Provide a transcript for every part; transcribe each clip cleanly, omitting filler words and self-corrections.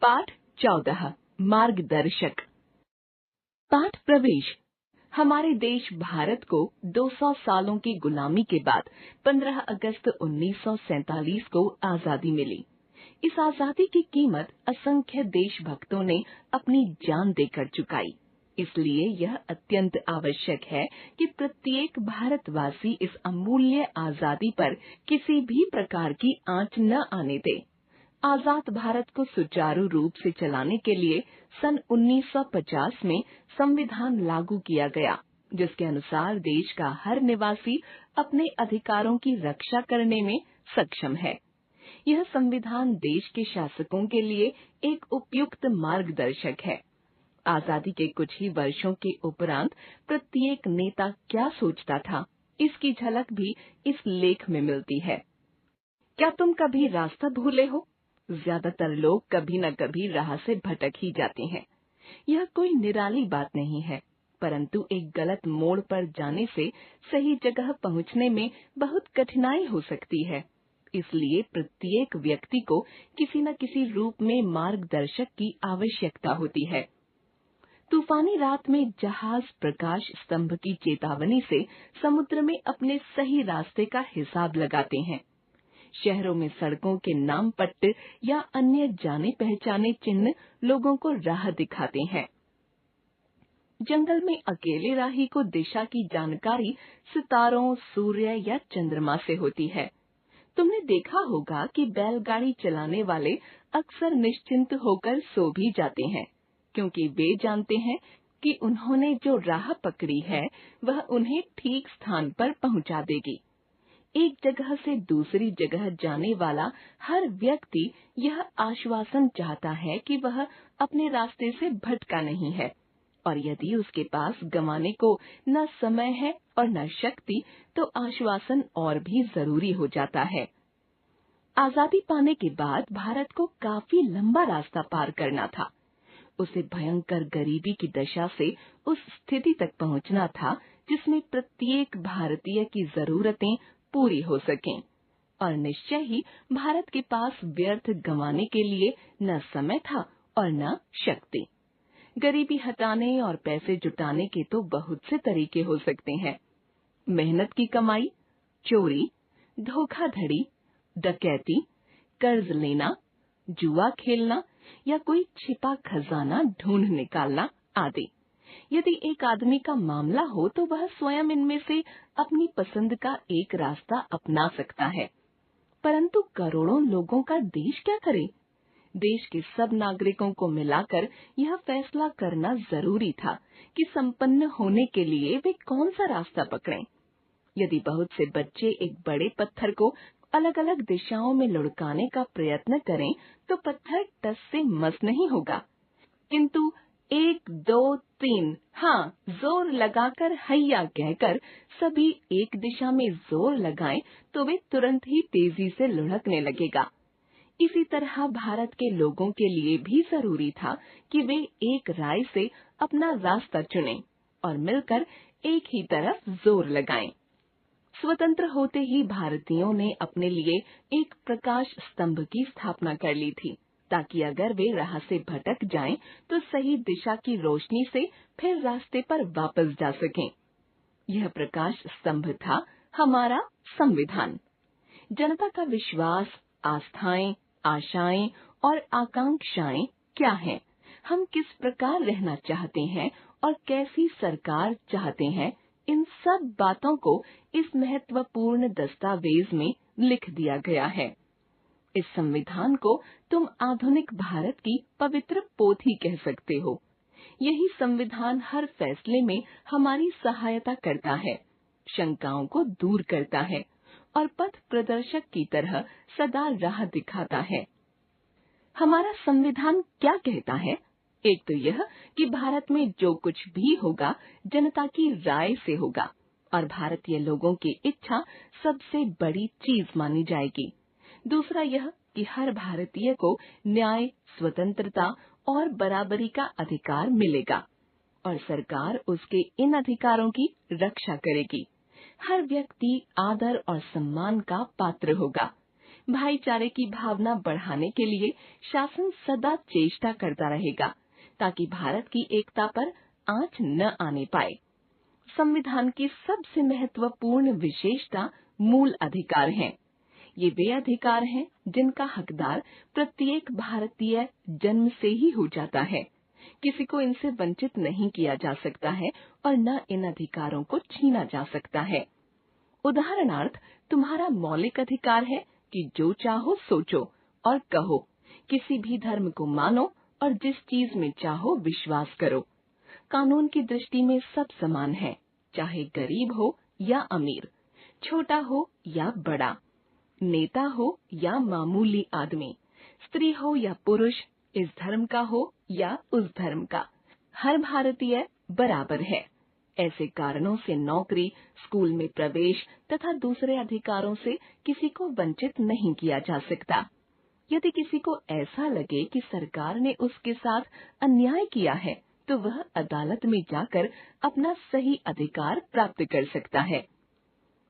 पाठ 14 मार्गदर्शक। पाठ प्रवेश। हमारे देश भारत को 200 सालों की गुलामी के बाद 15 अगस्त 1947 को आजादी मिली। इस आजादी की कीमत असंख्य देशभक्तों ने अपनी जान देकर चुकाई। इसलिए यह अत्यंत आवश्यक है कि प्रत्येक भारतवासी इस अमूल्य आजादी पर किसी भी प्रकार की आंच न आने दे। आजाद भारत को सुचारू रूप से चलाने के लिए सन 1950 में संविधान लागू किया गया, जिसके अनुसार देश का हर निवासी अपने अधिकारों की रक्षा करने में सक्षम है। यह संविधान देश के शासकों के लिए एक उपयुक्त मार्गदर्शक है। आजादी के कुछ ही वर्षों के उपरांत प्रत्येक नेता क्या सोचता था, इसकी झलक भी इस लेख में मिलती है। क्या तुम कभी रास्ता भूले हो? ज्यादातर लोग कभी न कभी राह से भटक ही जाते हैं। यह कोई निराली बात नहीं है, परंतु एक गलत मोड़ पर जाने से सही जगह पहुंचने में बहुत कठिनाई हो सकती है। इसलिए प्रत्येक व्यक्ति को किसी न किसी रूप में मार्गदर्शक की आवश्यकता होती है। तूफानी रात में जहाज प्रकाश स्तंभ की चेतावनी से समुद्र में अपने सही रास्ते का हिसाब लगाते हैं। शहरों में सड़कों के नाम पट्ट या अन्य जाने पहचाने चिन्ह लोगों को राह दिखाते हैं। जंगल में अकेले राही को दिशा की जानकारी सितारों, सूर्य या चंद्रमा से होती है। तुमने देखा होगा कि बैलगाड़ी चलाने वाले अक्सर निश्चिंत होकर सो भी जाते हैं, क्योंकि वे जानते हैं कि उन्होंने जो राह पकड़ी है वह उन्हें ठीक स्थान पर पहुंचा देगी। एक जगह से दूसरी जगह जाने वाला हर व्यक्ति यह आश्वासन चाहता है कि वह अपने रास्ते से भटका नहीं है, और यदि उसके पास गंवाने को न समय है और न शक्ति, तो आश्वासन और भी जरूरी हो जाता है। आजादी पाने के बाद भारत को काफी लंबा रास्ता पार करना था। उसे भयंकर गरीबी की दशा से उस स्थिति तक पहुंचना था जिसमें प्रत्येक भारतीय की जरूरतें पूरी हो सकें, और निश्चय ही भारत के पास व्यर्थ गंवाने के लिए न समय था और न शक्ति। गरीबी हटाने और पैसे जुटाने के तो बहुत से तरीके हो सकते हैं। मेहनत की कमाई, चोरी, धोखाधड़ी, डकैती, कर्ज लेना, जुआ खेलना या कोई छिपा खजाना ढूंढ निकालना आदि। यदि एक आदमी का मामला हो तो वह स्वयं इनमें से अपनी पसंद का एक रास्ता अपना सकता है। परंतु करोड़ों लोगों का देश क्या करे? देश के सब नागरिकों को मिलाकर यह फैसला करना जरूरी था कि संपन्न होने के लिए वे कौन सा रास्ता पकड़ें। यदि बहुत से बच्चे एक बड़े पत्थर को अलग अलग दिशाओं में लुढ़काने का प्रयत्न करें तो पत्थर टस से मस नहीं होगा, किंतु 1, 2, 3 हाँ जोर लगाकर हैया कहकर सभी एक दिशा में जोर लगाएं तो वे तुरंत ही तेजी से लुढ़कने लगेगा। इसी तरह भारत के लोगों के लिए भी जरूरी था कि वे एक राय से अपना रास्ता चुनें और मिलकर एक ही तरफ जोर लगाएं। स्वतंत्र होते ही भारतीयों ने अपने लिए एक प्रकाश स्तंभ की स्थापना कर ली थी, ताकि अगर वे राह से भटक जाएं तो सही दिशा की रोशनी से फिर रास्ते पर वापस जा सकें। यह प्रकाश स्तंभ था हमारा संविधान। जनता का विश्वास, आस्थाएं, आशाएं और आकांक्षाएं क्या हैं? हम किस प्रकार रहना चाहते हैं और कैसी सरकार चाहते हैं? इन सब बातों को इस महत्वपूर्ण दस्तावेज में लिख दिया गया है। इस संविधान को तुम आधुनिक भारत की पवित्र पोथी कह सकते हो। यही संविधान हर फैसले में हमारी सहायता करता है, शंकाओं को दूर करता है और पथ प्रदर्शक की तरह सदा राह दिखाता है। हमारा संविधान क्या कहता है? एक तो यह कि भारत में जो कुछ भी होगा जनता की राय से होगा और भारतीय लोगों की इच्छा सबसे बड़ी चीज मानी जाएगी। दूसरा यह कि हर भारतीय को न्याय, स्वतंत्रता और बराबरी का अधिकार मिलेगा और सरकार उसके इन अधिकारों की रक्षा करेगी। हर व्यक्ति आदर और सम्मान का पात्र होगा। भाईचारे की भावना बढ़ाने के लिए शासन सदा चेष्टा करता रहेगा ताकि भारत की एकता पर आंच न आने पाए। संविधान की सबसे महत्वपूर्ण विशेषता मूल अधिकार हैं। ये वे अधिकार हैं जिनका हकदार प्रत्येक भारतीय जन्म से ही हो जाता है। किसी को इनसे वंचित नहीं किया जा सकता है और न इन अधिकारों को छीना जा सकता है। उदाहरणार्थ, तुम्हारा मौलिक अधिकार है कि जो चाहो सोचो और कहो, किसी भी धर्म को मानो और जिस चीज में चाहो विश्वास करो। कानून की दृष्टि में सब समान है, चाहे गरीब हो या अमीर, छोटा हो या बड़ा, नेता हो या मामूली आदमी, स्त्री हो या पुरुष, इस धर्म का हो या उस धर्म का, हर भारतीय बराबर है। ऐसे कारणों से नौकरी, स्कूल में प्रवेश तथा दूसरे अधिकारों से किसी को वंचित नहीं किया जा सकता। यदि किसी को ऐसा लगे कि सरकार ने उसके साथ अन्याय किया है, तो वह अदालत में जाकर अपना सही अधिकार प्राप्त कर सकता है।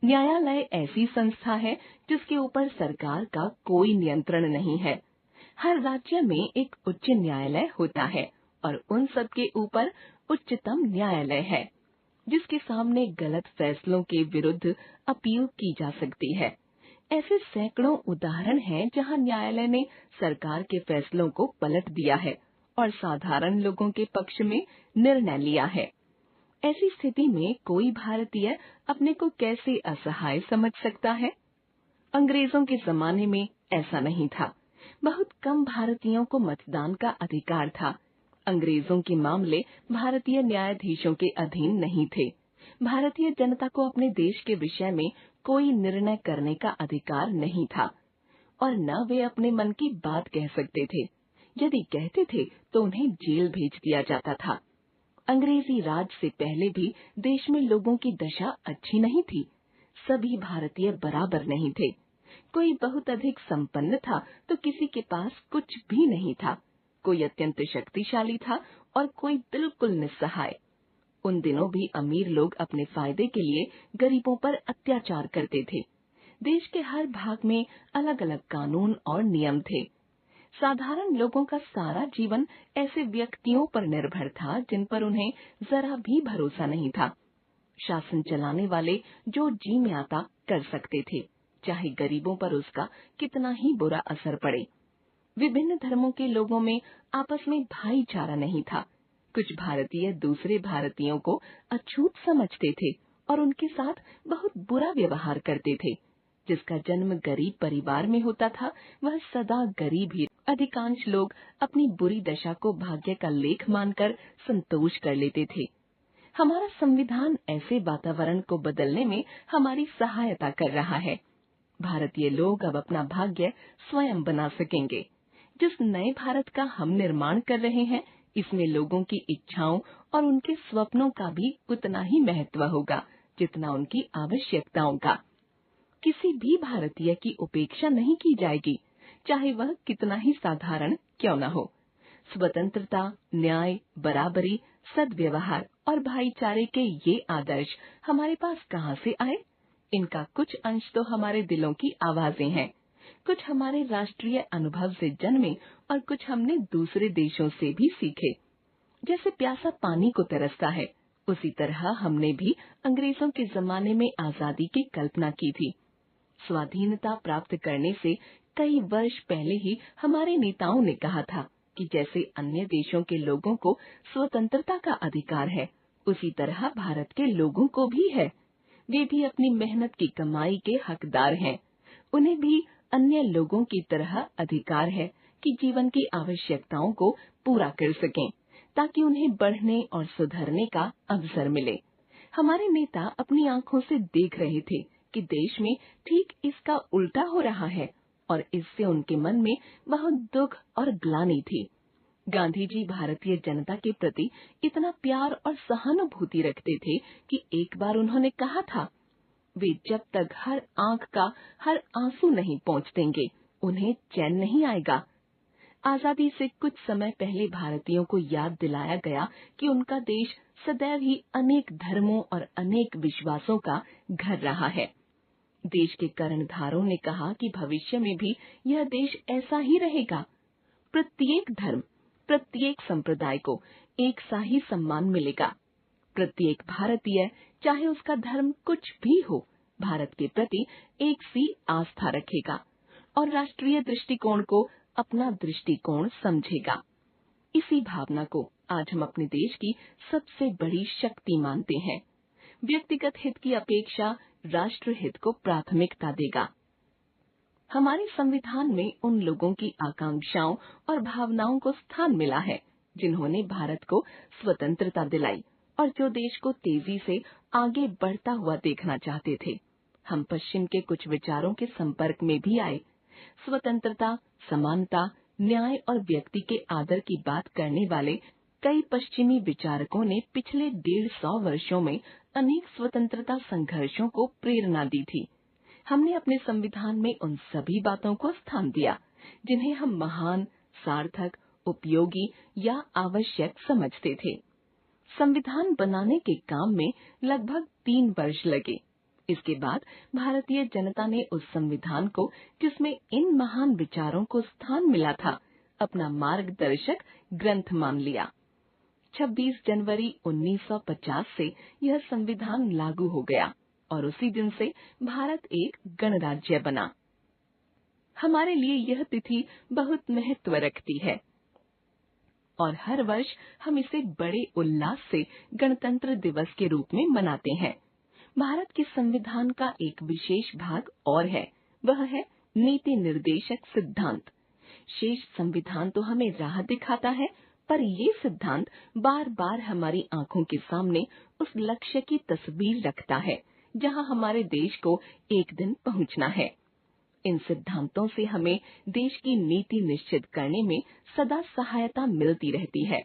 न्यायालय ऐसी संस्था है जिसके ऊपर सरकार का कोई नियंत्रण नहीं है। हर राज्य में एक उच्च न्यायालय होता है और उन सब के ऊपर उच्चतम न्यायालय है, जिसके सामने गलत फैसलों के विरुद्ध अपील की जा सकती है। ऐसे सैकड़ों उदाहरण हैं जहां न्यायालय ने सरकार के फैसलों को पलट दिया है और साधारण लोगों के पक्ष में निर्णय लिया है। ऐसी स्थिति में कोई भारतीय अपने को कैसे असहाय समझ सकता है? अंग्रेजों के जमाने में ऐसा नहीं था। बहुत कम भारतीयों को मतदान का अधिकार था। अंग्रेजों के मामले भारतीय न्यायाधीशों के अधीन नहीं थे। भारतीय जनता को अपने देश के विषय में कोई निर्णय करने का अधिकार नहीं था और न वे अपने मन की बात कह सकते थे। यदि कहते थे तो उन्हें जेल भेज दिया जाता था। अंग्रेजी राज से पहले भी देश में लोगों की दशा अच्छी नहीं थी। सभी भारतीय बराबर नहीं थे। कोई बहुत अधिक संपन्न था तो किसी के पास कुछ भी नहीं था। कोई अत्यंत शक्तिशाली था और कोई बिल्कुल निस्सहाय। उन दिनों भी अमीर लोग अपने फायदे के लिए गरीबों पर अत्याचार करते थे। देश के हर भाग में अलग अलग कानून और नियम थे। साधारण लोगों का सारा जीवन ऐसे व्यक्तियों पर निर्भर था जिन पर उन्हें जरा भी भरोसा नहीं था। शासन चलाने वाले जो जी में आता कर सकते थे, चाहे गरीबों पर उसका कितना ही बुरा असर पड़े। विभिन्न धर्मों के लोगों में आपस में भाईचारा नहीं था। कुछ भारतीय दूसरे भारतीयों को अछूत समझते थे और उनके साथ बहुत बुरा व्यवहार करते थे। जिसका जन्म गरीब परिवार में होता था, वह सदा गरीब ही। अधिकांश लोग अपनी बुरी दशा को भाग्य का लेख मानकर संतोष कर लेते थे। हमारा संविधान ऐसे वातावरण को बदलने में हमारी सहायता कर रहा है। भारतीय लोग अब अपना भाग्य स्वयं बना सकेंगे। जिस नए भारत का हम निर्माण कर रहे हैं, इसमें लोगों की इच्छाओं और उनके स्वप्नों का भी उतना ही महत्व होगा जितना उनकी आवश्यकताओं का। किसी भी भारतीय की उपेक्षा नहीं की जाएगी, चाहे वह कितना ही साधारण क्यों न हो। स्वतंत्रता, न्याय, बराबरी, सद्व्यवहार और भाईचारे के ये आदर्श हमारे पास कहाँ से आए? इनका कुछ अंश तो हमारे दिलों की आवाजें हैं। कुछ हमारे राष्ट्रीय अनुभव से जन्मे और कुछ हमने दूसरे देशों से भी सीखे। जैसे प्यासा पानी को तरसता है, उसी तरह हमने भी अंग्रेजों के जमाने में आजादी की कल्पना की थी। स्वाधीनता प्राप्त करने से कई वर्ष पहले ही हमारे नेताओं ने कहा था कि जैसे अन्य देशों के लोगों को स्वतंत्रता का अधिकार है, उसी तरह भारत के लोगों को भी है। वे भी अपनी मेहनत की कमाई के हकदार हैं। उन्हें भी अन्य लोगों की तरह अधिकार है कि जीवन की आवश्यकताओं को पूरा कर सकें, ताकि उन्हें बढ़ने और सुधरने का अवसर मिले। हमारे नेता अपनी आंखों से देख रहे थे कि देश में ठीक इसका उल्टा हो रहा है और इससे उनके मन में बहुत दुख और ग्लानि थी। गांधी जी भारतीय जनता के प्रति इतना प्यार और सहानुभूति रखते थे कि एक बार उन्होंने कहा था, वे जब तक हर आंख का हर आंसू नहीं पोंछ देंगे, उन्हें चैन नहीं आएगा। आजादी से कुछ समय पहले भारतीयों को याद दिलाया गया कि उनका देश सदैव ही अनेक धर्मों और अनेक विश्वासों का घर रहा है। देश के कर्णधारों ने कहा कि भविष्य में भी यह देश ऐसा ही रहेगा। प्रत्येक धर्म, प्रत्येक संप्रदाय को एक सा ही सम्मान मिलेगा। प्रत्येक भारतीय, चाहे उसका धर्म कुछ भी हो, भारत के प्रति एक सी आस्था रखेगा और राष्ट्रीय दृष्टिकोण को अपना दृष्टिकोण समझेगा। इसी भावना को आज हम अपने देश की सबसे बड़ी शक्ति मानते हैं। व्यक्तिगत हित की अपेक्षा राष्ट्र हित को प्राथमिकता देगा। हमारे संविधान में उन लोगों की आकांक्षाओं और भावनाओं को स्थान मिला है जिन्होंने भारत को स्वतंत्रता दिलाई और जो देश को तेजी से आगे बढ़ता हुआ देखना चाहते थे। हम पश्चिम के कुछ विचारों के संपर्क में भी आए। स्वतंत्रता, समानता, न्याय और व्यक्ति के आदर की बात करने वाले कई पश्चिमी विचारकों ने पिछले 150 वर्षों में अनेक स्वतंत्रता संघर्षों को प्रेरणा दी थी। हमने अपने संविधान में उन सभी बातों को स्थान दिया जिन्हें हम महान, सार्थक, उपयोगी या आवश्यक समझते थे। संविधान बनाने के काम में लगभग 3 वर्ष लगे। इसके बाद भारतीय जनता ने उस संविधान को, जिसमें इन महान विचारों को स्थान मिला था, अपना मार्गदर्शक ग्रंथ मान लिया। 26 जनवरी 1950 से यह संविधान लागू हो गया और उसी दिन से भारत एक गणराज्य बना। हमारे लिए यह तिथि बहुत महत्व रखती है और हर वर्ष हम इसे बड़े उल्लास से गणतंत्र दिवस के रूप में मनाते हैं। भारत के संविधान का एक विशेष भाग और है, वह है नीति निर्देशक सिद्धांत। शेष संविधान तो हमें राह दिखाता है, पर ये सिद्धांत बार बार हमारी आंखों के सामने उस लक्ष्य की तस्वीर रखता है जहां हमारे देश को एक दिन पहुंचना है। इन सिद्धांतों से हमें देश की नीति निश्चित करने में सदा सहायता मिलती रहती है।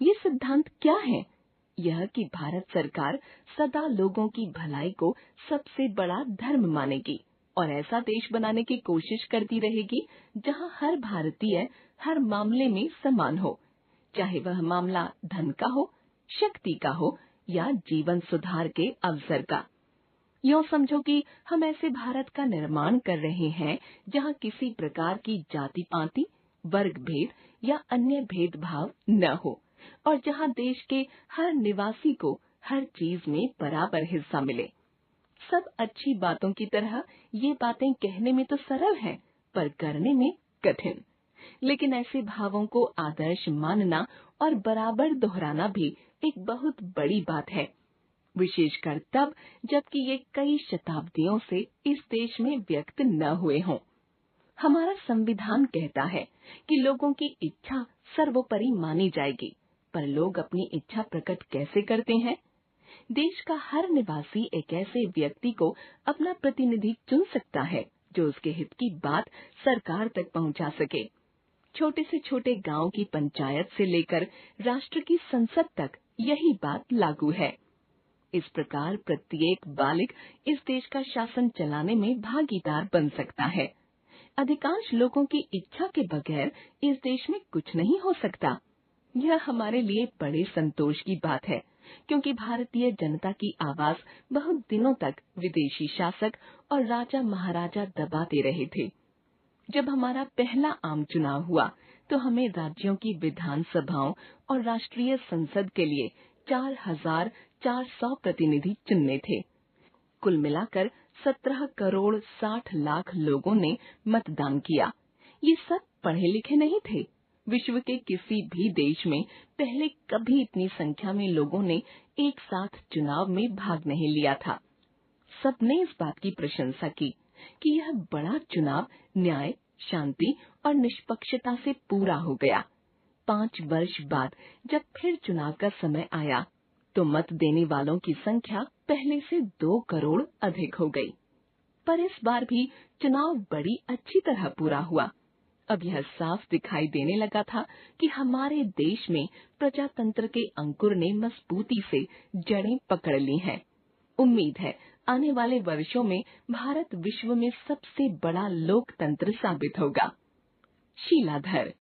ये सिद्धांत क्या है? यह कि भारत सरकार सदा लोगों की भलाई को सबसे बड़ा धर्म मानेगी और ऐसा देश बनाने की कोशिश करती रहेगी जहां हर भारतीय हर मामले में समान हो, चाहे वह मामला धन का हो, शक्ति का हो या जीवन सुधार के अवसर का। यूँ समझो कि हम ऐसे भारत का निर्माण कर रहे हैं जहां किसी प्रकार की जाति पाति, वर्ग भेद या अन्य भेदभाव न हो और जहां देश के हर निवासी को हर चीज में बराबर हिस्सा मिले। सब अच्छी बातों की तरह ये बातें कहने में तो सरल हैं, पर करने में कठिन। लेकिन ऐसे भावों को आदर्श मानना और बराबर दोहराना भी एक बहुत बड़ी बात है, विशेषकर तब जबकि ये कई शताब्दियों से इस देश में व्यक्त न हुए हों। हमारा संविधान कहता है कि लोगों की इच्छा सर्वोपरि मानी जाएगी, पर लोग अपनी इच्छा प्रकट कैसे करते हैं? देश का हर निवासी एक ऐसे व्यक्ति को अपना प्रतिनिधि चुन सकता है जो उसके हित की बात सरकार तक पहुंचा सके। छोटे से छोटे गांव की पंचायत से लेकर राष्ट्र की संसद तक यही बात लागू है। इस प्रकार प्रत्येक बालिग इस देश का शासन चलाने में भागीदार बन सकता है। अधिकांश लोगों की इच्छा के बगैर इस देश में कुछ नहीं हो सकता। यह हमारे लिए बड़े संतोष की बात है, क्योंकि भारतीय जनता की आवाज बहुत दिनों तक विदेशी शासक और राजा महाराजा दबाते रहे थे। जब हमारा पहला आम चुनाव हुआ तो हमें राज्यों की विधानसभाओं और राष्ट्रीय संसद के लिए 4,400 प्रतिनिधि चुनने थे। कुल मिलाकर 17 करोड़ 60 लाख लोगों ने मतदान किया। ये सब पढ़े लिखे नहीं थे। विश्व के किसी भी देश में पहले कभी इतनी संख्या में लोगों ने एक साथ चुनाव में भाग नहीं लिया था। सबने इस बात की प्रशंसा की कि यह बड़ा चुनाव न्याय, शांति और निष्पक्षता से पूरा हो गया। 5 वर्ष बाद जब फिर चुनाव का समय आया तो मत देने वालों की संख्या पहले से 2 करोड़ अधिक हो गई। पर इस बार भी चुनाव बड़ी अच्छी तरह पूरा हुआ। अब यह साफ दिखाई देने लगा था कि हमारे देश में प्रजातंत्र के अंकुर ने मजबूती से जड़ें पकड़ ली हैं। उम्मीद है आने वाले वर्षों में भारत विश्व में सबसे बड़ा लोकतंत्र साबित होगा। शीलाधर।